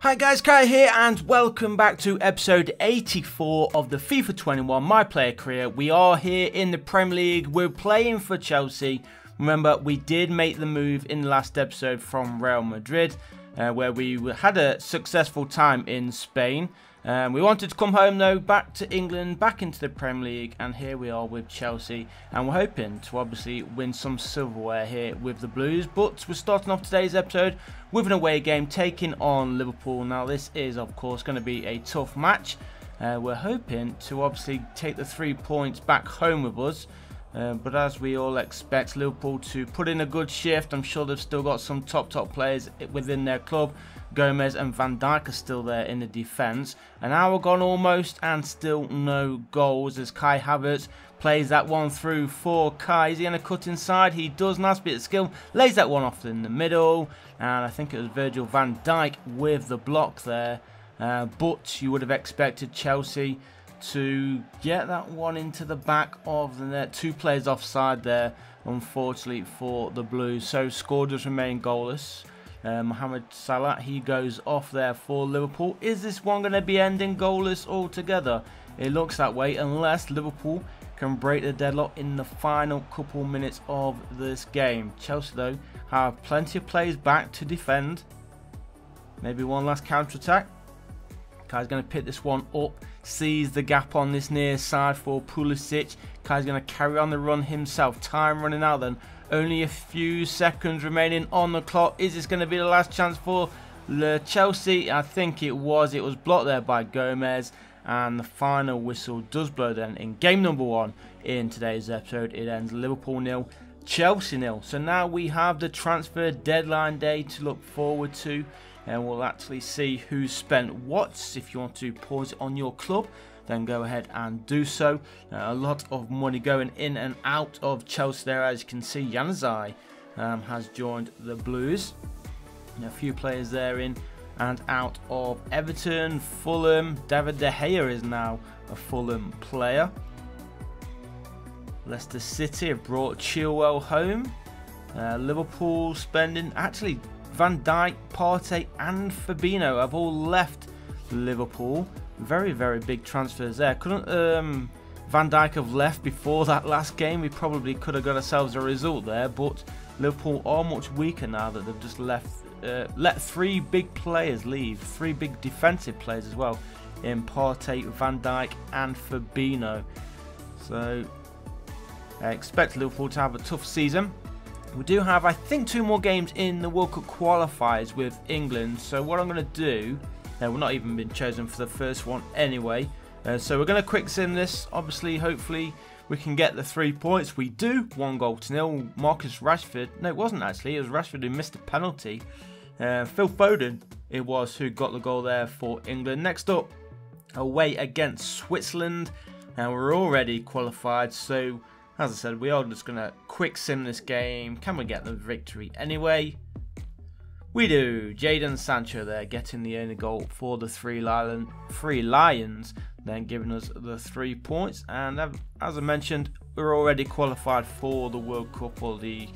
Hi guys, Kai here and welcome back to episode 84 of the FIFA 21 My Player Career. We are here in the Premier League, we're playing for Chelsea. Remember, we did make the move in the last episode from Real Madrid, where we had a successful time in Spain. We wanted to come home though, back to England, back into the Premier League, and here we are with Chelsea, and we're hoping to obviously win some silverware here with the Blues. But we're starting off today's episode with an away game taking on Liverpool. Now this is of course going to be a tough match. We're hoping to obviously take the 3 points back home with us, but as we all expect Liverpool to put in a good shift. I'm sure they've still got some top players within their club. Gomez and Van Dijk are still there in the defence. An hour gone almost and still no goals as Kai Havertz plays that one through for Kai. Is he going to cut inside? He does. Nice bit of skill. Lays that one off in the middle. And I think it was Virgil van Dijk with the block there. But you would have expected Chelsea to get that one into the back of the net. 2 players offside there, unfortunately for the Blues. So score does remain goalless. Mohamed Salah, he goes off there for Liverpool. Is this one going to be ending goalless altogether? It looks that way, unless Liverpool can break the deadlock in the final couple minutes of this game. Chelsea though have plenty of players back to defend. Maybe one last counter-attack. Kai's going to pick this one up, sees the gap on this near side for Pulisic. Kai's going to carry on the run himself. Time running out then. Only a few seconds remaining on the clock. Is this going to be the last chance for Chelsea? I think it was. It was blocked there by Gomez. And the final whistle does blow then in game number 1 in today's episode. It ends Liverpool 0, Chelsea 0. So now we have the transfer deadline day to look forward to. And we'll actually see who's spent what. If you want to pause it on your club, then go ahead and do so. A lot of money going in and out of Chelsea there. As you can see, Januzaj has joined the Blues. A few players there in and out of Everton, Fulham. David De Gea is now a Fulham player. Leicester City have brought Chilwell home. Liverpool spending, actually Van Dijk, Partey and Fabinho have all left Liverpool. Very big transfers there. Couldn't Van Dijk have left before that last game? We probably could have got ourselves a result there, but Liverpool are much weaker now that they've just let 3 big players leave. 3 big defensive players as well in Partey, Van Dijk and Fabinho. So I expect Liverpool to have a tough season. We do have, I think, 2 more games in the World Cup qualifiers with England. So what I'm going to do, we've not even been chosen for the first one anyway. So we're going to quick sim this. Obviously, hopefully, we can get the 3 points. We do. 1-0. Marcus Rashford. No, it wasn't actually. It was Rashford who missed a penalty. Phil Foden, it was, who got the goal there for England. Next up, away against Switzerland. And we're already qualified. So, as I said, we are just going to quick sim this game. Can we get the victory anyway? We do. Jadon Sancho there getting the only goal for the three Lions, then giving us the 3 points. And as I mentioned, we're already qualified for the World Cup, or is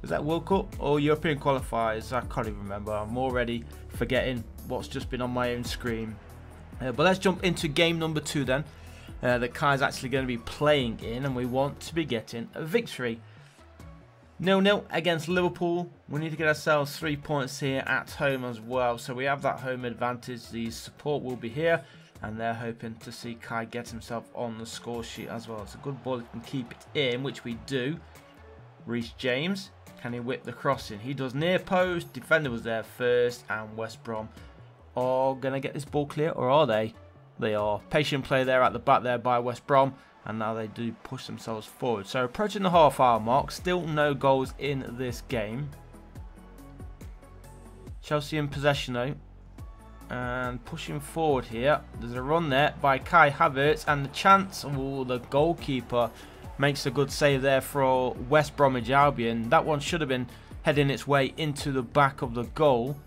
that World Cup or European qualifiers? I can't even remember. I'm already forgetting what's just been on my own screen. But let's jump into game number 2 then. That Kai's actually going to be playing in, and we want to be getting a victory. 0-0 against Liverpool. We need to get ourselves 3 points here at home as well. So we have that home advantage. The support will be here, and they're hoping to see Kai get himself on the score sheet as well. It's a good ball. He can keep it in, which we do. Reece James, can he whip the cross in? He does. Near post. Defender was there first, and West Brom are going to get this ball clear, or are they? They are. Patient play there at the back there by West Brom. And now they do push themselves forward. So approaching the half-hour mark. Still no goals in this game. Chelsea in possession though. And pushing forward here. There's a run there by Kai Havertz. And the chance. Oh, the goalkeeper makes a good save there for West Bromwich Albion. That one should have been heading its way into the back of the goal.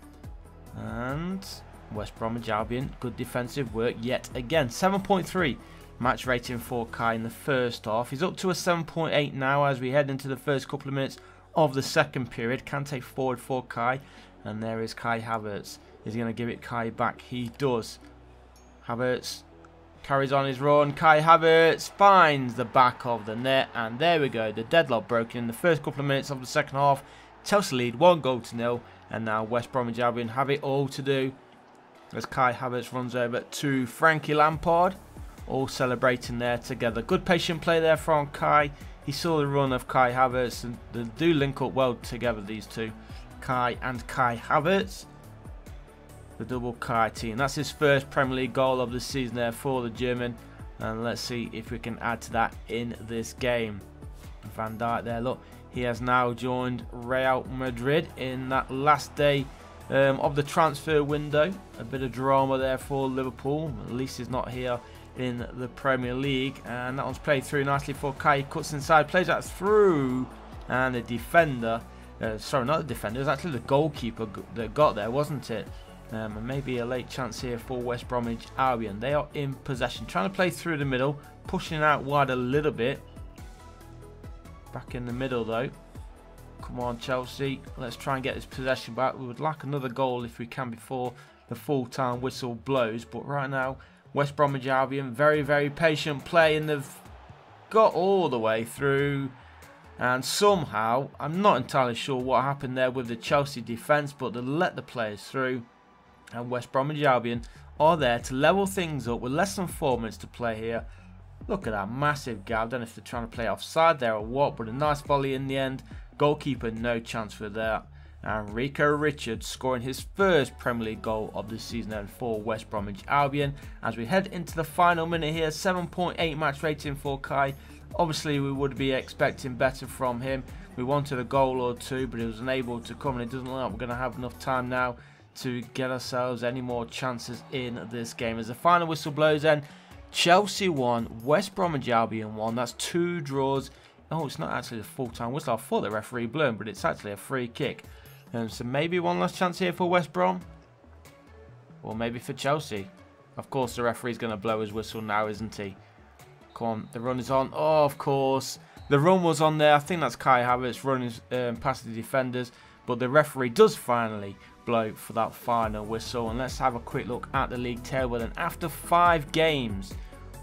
And West Bromwich Albion, good defensive work yet again. 7.3 match rating for Kai in the first half. He's up to a 7.8 now as we head into the first couple of minutes of the second period. Kante forward for Kai. And there is Kai Havertz. Is he going to give it Kai back? He does. Havertz carries on his run. Kai Havertz finds the back of the net. And there we go. The deadlock broken in the first couple of minutes of the second half. Chelsea lead 1-0. And now West Bromwich Albion have it all to do. As Kai Havertz runs over to Frankie Lampard. All celebrating there together. Good patient play there from Kai. He saw the run of Kai Havertz. And they do link up well together, these two. Kai and Kai Havertz. The double Kai team. That's his first Premier League goal of the season there for the German. And let's see if we can add to that in this game. Van Dijk there, look. He has now joined Real Madrid in that last day of the transfer window. A bit of drama there for Liverpool. At least he's not here in the Premier League. And that one's played through nicely for Kai. He cuts inside, plays that through. And the defender... sorry, not the defender, it was actually the goalkeeper that got there, wasn't it? And maybe a late chance here for West Bromwich Albion. They are in possession, trying to play through the middle, pushing out wide a little bit. Back in the middle though. Come on, Chelsea, let's try and get this possession back. We would like another goal if we can before the full-time whistle blows. But right now, West Bromwich Albion, very, very patient play, and they've got all the way through. And somehow, I'm not entirely sure what happened there with the Chelsea defence, but they let the players through. And West Bromwich Albion are there to level things up with less than 4 minutes to play here. Look at that massive gap. I don't know if they're trying to play offside there or what, but a nice volley in the end. Goalkeeper, no chance for that. And Rico Richards scoring his first Premier League goal of the season and for West Bromwich Albion. As we head into the final minute here, 7.8 match rating for Kai. Obviously, we would be expecting better from him. We wanted a goal or two, but he was unable to come, and it doesn't look like we're going to have enough time now to get ourselves any more chances in this game. As the final whistle blows in, Chelsea 1, West Bromwich Albion 1. That's 2 draws. Oh, it's not actually a full-time whistle. I thought the referee blew him, but it's actually a free kick. So maybe one last chance here for West Brom. Or maybe for Chelsea. Of course, the referee's going to blow his whistle now, isn't he? Come on, the run is on. Oh, of course. The run was on there. I think that's Kai Havertz running past the defenders. But the referee does finally blow for that final whistle. And let's have a quick look at the league table. And after 5 games,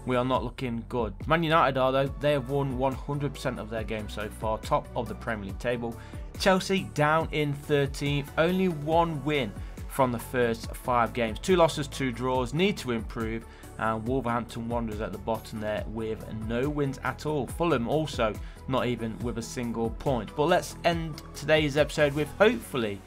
we are not looking good. Man United are, though. They have won 100% of their games so far. Top of the Premier League table. Chelsea down in 13th. Only 1 win from the first 5 games. 2 losses, 2 draws. Need to improve. And Wolverhampton Wanderers at the bottom there with no wins at all. Fulham also not even with a single point. But let's end today's episode with hopefully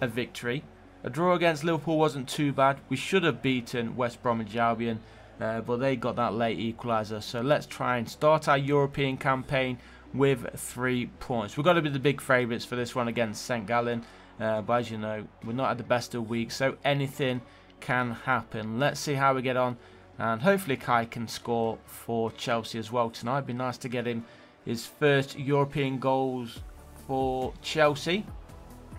a victory. A draw against Liverpool wasn't too bad. We should have beaten West Bromwich Albion, but they got that late equaliser. So let's try and start our European campaign with 3 points. We've got to be the big favourites for this one against St Gallen. But as you know, we're not at the best of weeks, so anything can happen. Let's see how we get on. And hopefully Kai can score for Chelsea as well tonight. It'd be nice to get him his first European goals for Chelsea.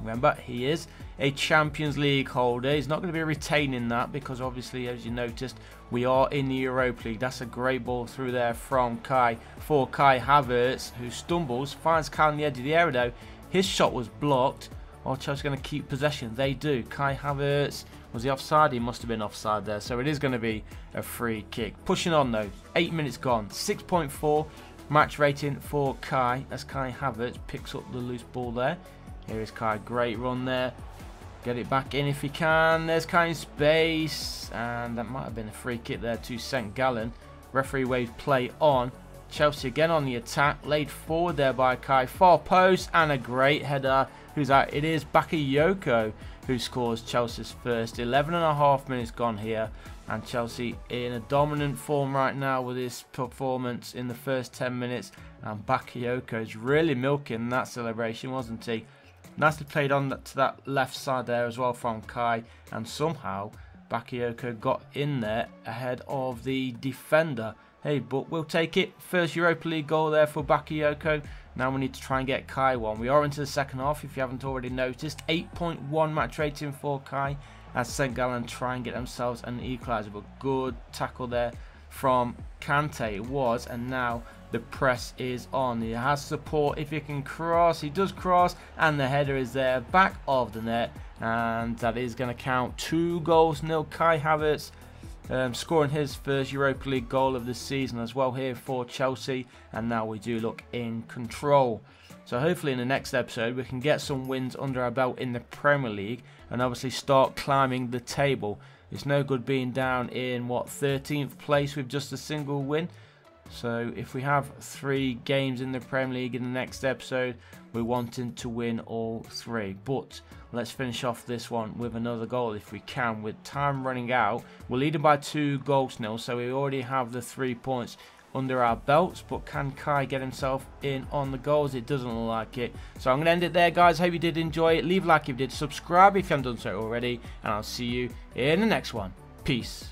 Remember, he is a Champions League holder. He's not going to be retaining that because obviously, as you noticed, we are in the Europa League. That's a great ball through there from Kai for Kai Havertz, who stumbles, finds Kai on the edge of the area though. His shot was blocked. Are Chelsea going to keep possession? They do. Kai Havertz, was he offside? He must have been offside there. So it is going to be a free kick. Pushing on though. 8 minutes gone. 6.4 match rating for Kai. As Kai Havertz picks up the loose ball there. Here is Kai. Great run there. Get it back in if he can. There's Kai in space. And that might have been a free kick there to St Gallen. Referee waves play on. Chelsea again on the attack. Laid forward there by Kai. Far post and a great header. Who's that? It is Bakayoko who scores Chelsea's first. 11.5 minutes gone here. And Chelsea in a dominant form right now with his performance in the first 10 minutes. And Bakayoko's really milking that celebration, wasn't he? Nicely played on to that left side there as well from Kai. And somehow Bakayoko got in there ahead of the defender. Hey, but we'll take it. First Europa League goal there for Bakayoko. Now we need to try and get Kai one. We are into the second half if you haven't already noticed. 8.1 match rating for Kai as St Gallen try and get themselves an equaliser. But good tackle there from Kante it was. And now the press is on. He has support if he can cross. He does cross and the header is there. Back of the net. and that is going to count. 2 goals, nil. Kai Havertz scoring his first Europa League goal of the season as well here for Chelsea, and now we do look in control. So hopefully in the next episode we can get some wins under our belt in the Premier League and obviously start climbing the table. It's no good being down in, what, 13th place with just a single win. So if we have 3 games in the Premier League in the next episode, we're wanting to win all 3. But let's finish off this one with another goal if we can. With time running out, we're leading by 2 goals nil, so we already have the 3 points under our belts. But can Kai get himself in on the goals? It doesn't look like it. So I'm going to end it there, guys. Hope you did enjoy it. Leave a like if you did. Subscribe if you haven't done so already. And I'll see you in the next one. Peace.